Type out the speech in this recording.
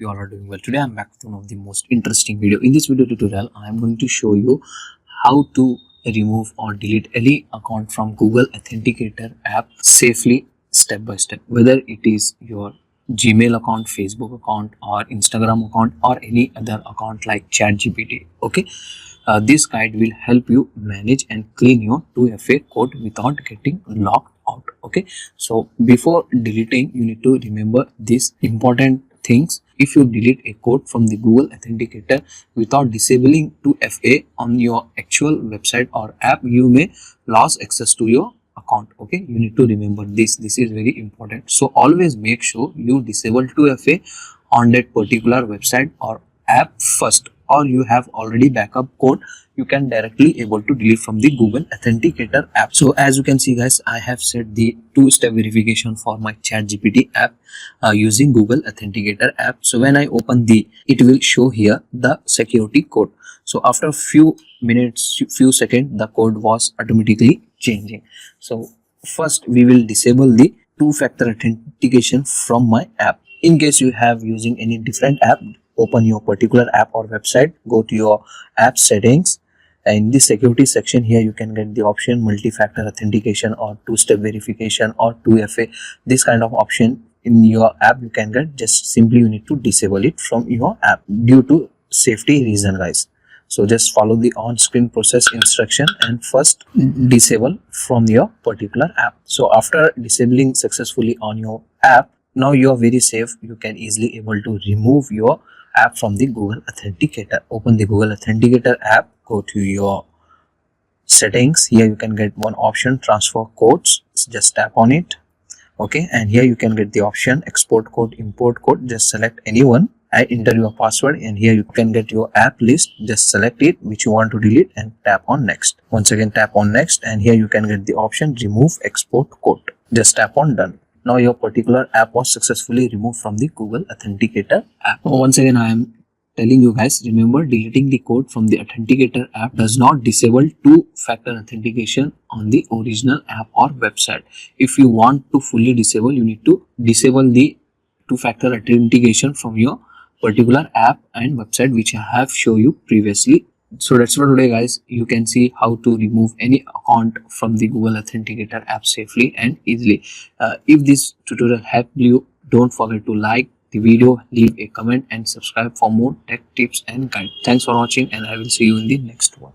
you all are doing well. Today I'm back with one of the most interesting video. In this video tutorial, I'm going to show you how to remove or delete any account from Google Authenticator app safely, step by step. Whether it is your Gmail account, Facebook account, or Instagram account, or any other account like ChatGPT. Okay. This guide will help you manage and clean your 2FA code without getting locked out. Okay, so before deleting, you need to remember these important things. If you delete a code from the Google Authenticator without disabling 2FA on your actual website or app, you may lose access to your account. Okay, you need to remember this. This is very important. So always make sure you disable 2FA on that particular website or app first, or you have already backup code you can directly able to delete from the Google Authenticator app. So as you can see guys, I have set the two-step verification for my ChatGPT app using Google Authenticator app. So when I open it will show here the security code. So after a few minutes, few seconds, the code was automatically changing. So first we will disable the two-factor authentication from my app. In case you have using any different app, open your particular app or website, go to your app settings, and in the security section here you can get the option multi-factor authentication or two-step verification or 2FA. This kind of option in your app you can get. Just simply you need to disable it from your app due to safety reason guys. So just follow the on-screen process instruction and first disable from your particular app. So after disabling successfully on your app, now you are very safe. You can easily able to remove your app from the Google Authenticator. Open the Google Authenticator app, go to your settings. Here you can get one option, transfer codes. Just tap on it. Okay, and here you can get the option export code, import code. Just select anyone. I enter your password, and here you can get your app list. Just select it which you want to delete and tap on next. Once again tap on next, and here you can get the option remove export code. Just tap on done. Now your particular app was successfully removed from the Google Authenticator app. Once again I am telling you guys, remember deleting the code from the Authenticator app does not disable two-factor authentication on the original app or website. If you want to fully disable, you need to disable the two-factor authentication from your particular app and website which I have shown you previously. So that's for today guys. You can see how to remove any account from the Google Authenticator app safely and easily. If this tutorial helped you, don't forget to like the video, leave a comment and subscribe for more tech tips and guide. Thanks for watching, and I will see you in the next one.